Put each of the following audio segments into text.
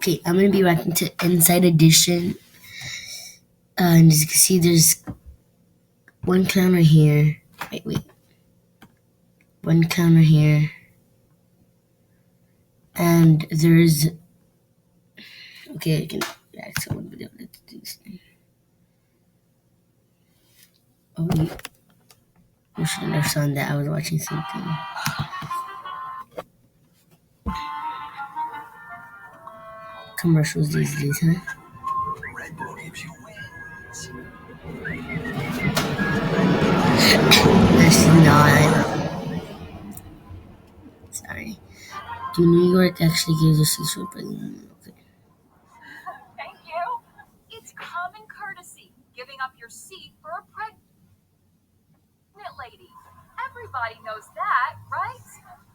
Okay, I'm gonna be reacting to Inside Edition. And as you can see, there's one clown right here. Wait. One clown right here. And there's... Okay, I can react to one video. Let's do this thing. Oh, you should understand that I was watching something. Commercials these days, huh? Actually, not. Sorry. Do New York actually gives a seashore pregnant? Okay. Thank you. It's common courtesy giving up your seat for a pregnant lady. Everybody knows that, right?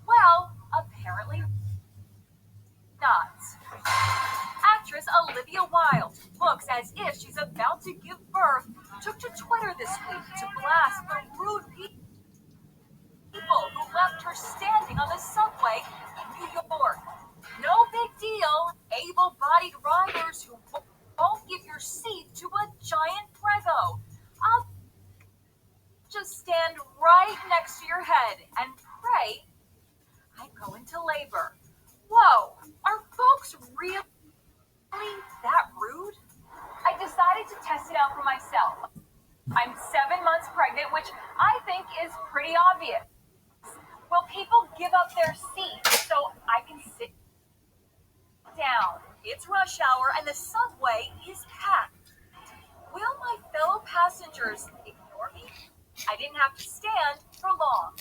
Well, apparently not. Actress Olivia Wilde looks as if she's about to give birth, took to Twitter this week to blast the rude people who left her standing on the subway in New York. No big deal, able-bodied riders who won't give your seat to a giant prego. I'll just stand right next to your head and pray I go into labor. Whoa, are folks really that rude? I decided to test it out for myself. I'm 7 months pregnant, which I think is pretty obvious. Will people give up their seats so I can sit down? It's rush hour and the subway is packed. Will my fellow passengers ignore me? I didn't have to stand for long.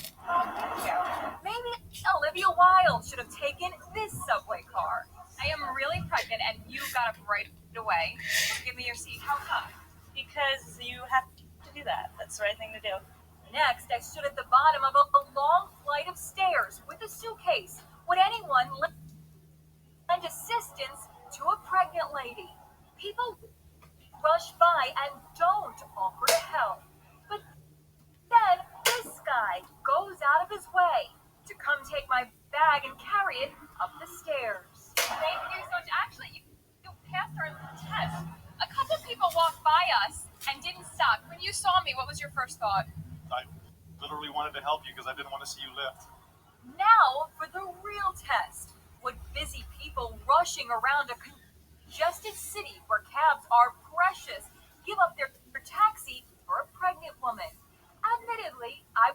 Maybe Olivia Wilde should have taken this subway car. I am really pregnant and you got up right away. Give me your seat. How come? Because you have to do that. That's the right thing to do. Next, I stood at the bottom of a long flight of stairs with a suitcase. Would anyone lend assistance to a pregnant lady? People rush by and don't offer to help. But then this guy goes out of his way to come take my bag and carry it up the stairs. Thank you so much. Actually, you passed our test. A couple people walked by us and didn't stop. When you saw me, what was your first thought? I literally wanted to help you because I didn't want to see you lift. Now for the real test. Would busy people rushing around a congested city where cabs are precious give up their taxi for a pregnant woman? Admittedly, I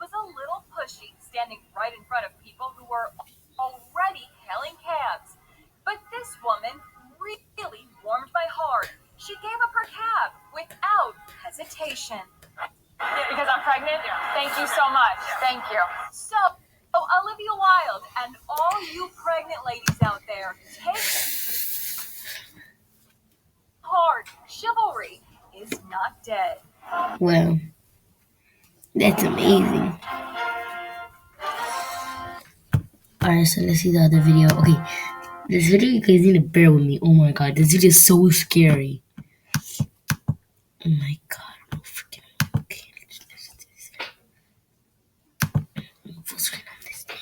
was a little pushy, standing right in front of people who were already hailing cabs. But this woman really warmed my heart. She gave up her cab without hesitation. Because I'm pregnant? Thank you so much. Thank you. So, Olivia Wilde and all you pregnant ladies out there, take heart. Chivalry is not dead. Well, that's amazing. Alright, so let's see the other video. Okay, this video, you guys need to bear with me. Oh my god, this video is so scary. Oh my god, I'm freaking... Okay, let's do this. I'm full screen on this thing.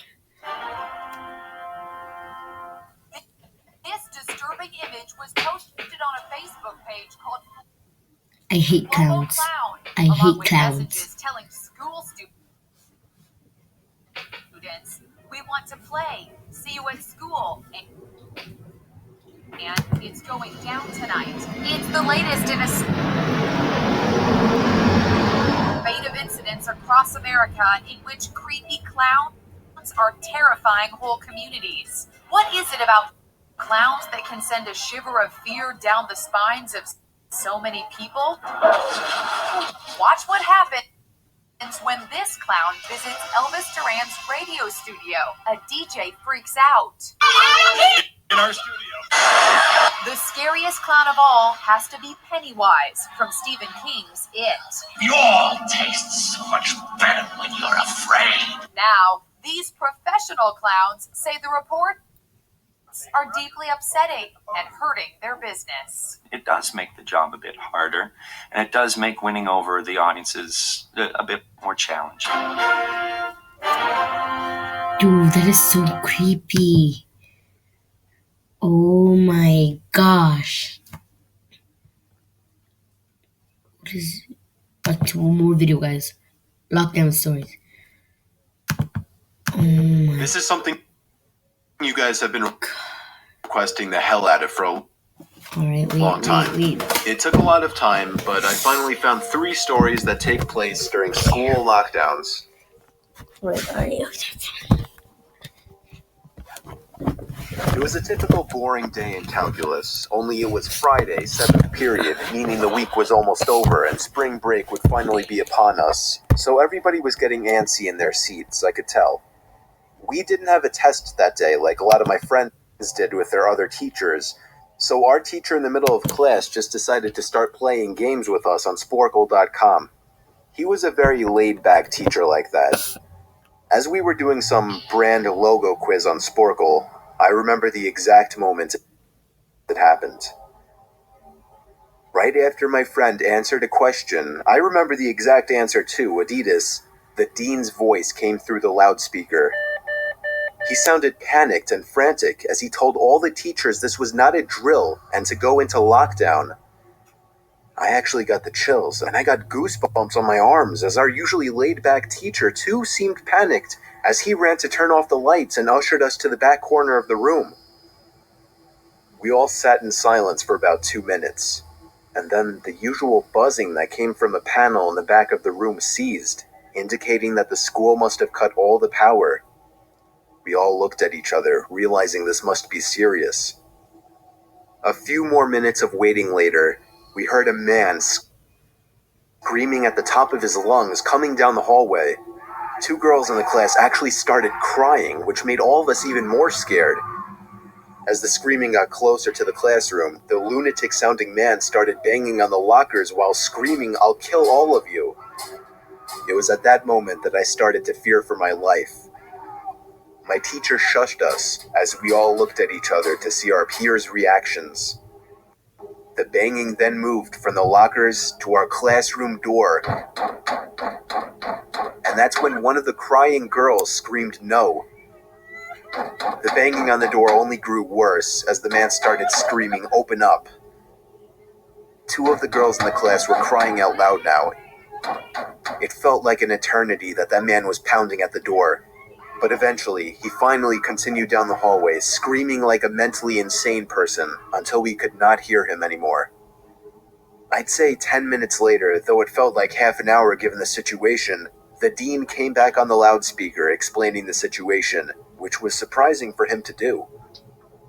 This disturbing image was posted on a Facebook page called I hate Global clowns. Clown, I along hate with clowns. messages telling school students, we want to play, see you at school, and it's going down tonight. It's the latest in a spate of incidents across America in which creepy clowns are terrifying whole communities. What is it about clowns that can send a shiver of fear down the spines of so many people? Watch what happens when this clown visits Elvis Duran's radio studio. A DJ freaks out. In our studio. The scariest clown of all has to be Pennywise from Stephen King's It. You all taste so much better when you're afraid. Now, these professional clowns say the reports are deeply upsetting and hurting their business. It does make the job a bit harder, and it does make winning over the audiences a bit more challenging. Dude, that is so creepy. Oh my gosh. What is back to one more video, guys? Lockdown stories. Oh my. This is something you guys have been requesting the hell out of for a long time. It took a lot of time, but I finally found 3 stories that take place during school lockdowns. It was a typical boring day in calculus, only it was Friday, 7th period, meaning the week was almost over and spring break would finally be upon us. So everybody was getting antsy in their seats, I could tell. We didn't have a test that day like a lot of my friends did with their other teachers, so our teacher in the middle of class just decided to start playing games with us on Sporkle.com. He was a very laid-back teacher like that. As we were doing some brand logo quiz on Sporkle, I remember the exact moment it happened. Right after my friend answered a question, I remember the exact answer too, Adidas. The dean's voice came through the loudspeaker. He sounded panicked and frantic as he told all the teachers this was not a drill and to go into lockdown. I actually got the chills, and I got goosebumps on my arms as our usually laid-back teacher too seemed panicked as he ran to turn off the lights and ushered us to the back corner of the room. We all sat in silence for about 2 minutes, and then the usual buzzing that came from a panel in the back of the room ceased, indicating that the school must have cut all the power. We all looked at each other, realizing this must be serious. A few more minutes of waiting later, we heard a man screaming at the top of his lungs coming down the hallway. 2 girls in the class actually started crying, which made all of us even more scared. As the screaming got closer to the classroom, the lunatic-sounding man started banging on the lockers while screaming, "I'll kill all of you." It was at that moment that I started to fear for my life. My teacher shushed us as we all looked at each other to see our peers' reactions. The banging then moved from the lockers to our classroom door, and that's when one of the crying girls screamed no. The banging on the door only grew worse as the man started screaming, "Open up." 2 of the girls in the class were crying out loud now. It felt like an eternity that man was pounding at the door, but eventually he finally continued down the hallway, screaming like a mentally insane person until we could not hear him anymore. I'd say 10 minutes later, though it felt like half an hour given the situation, the dean came back on the loudspeaker explaining the situation, which was surprising for him to do.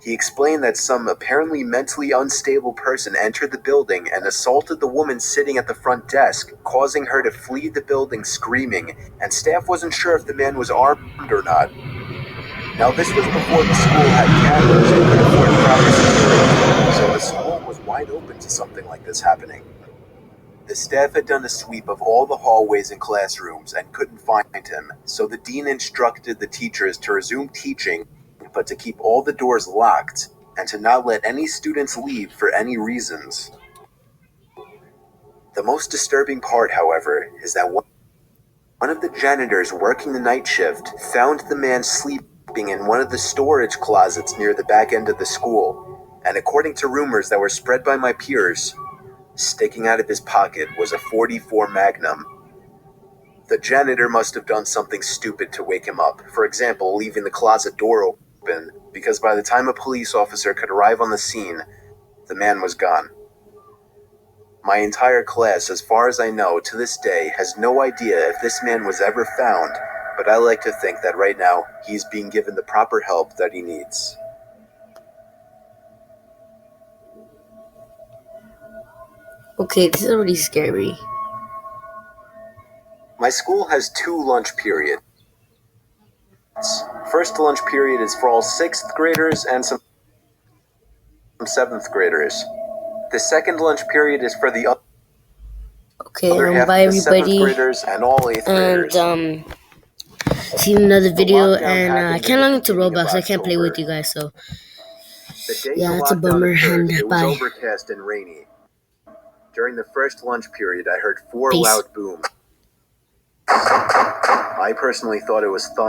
He explained that some apparently mentally unstable person entered the building and assaulted the woman sitting at the front desk, causing her to flee the building screaming, and staff wasn't sure if the man was armed or not. Now this was before the school had cameras and could afford proper security, so the school was wide open to something like this happening. The staff had done a sweep of all the hallways and classrooms and couldn't find him, so the dean instructed the teachers to resume teaching, but to keep all the doors locked, and to not let any students leave for any reasons. The most disturbing part, however, is that one of the janitors working the night shift found the man sleeping in one of the storage closets near the back end of the school, and according to rumors that were spread by my peers, sticking out of his pocket was a .44 Magnum. The janitor must have done something stupid to wake him up, for example, leaving the closet door open, because by the time a police officer could arrive on the scene, the man was gone. My entire class, as far as I know, to this day, has no idea if this man was ever found, but I like to think that right now, he's being given the proper help that he needs. Okay, this is already scary. My school has 2 lunch periods. First lunch period is for all 6th graders and some 7th graders. The second lunch period is for the other half of the 7th graders and all 8th graders. See another video, and I can't log into Roblox, so I can't play with you guys, so yeah, that's a bummer, and it was bye. overcast and rainy. During the first lunch period, I heard 4 Peace. loud booms. I personally thought it was thunder.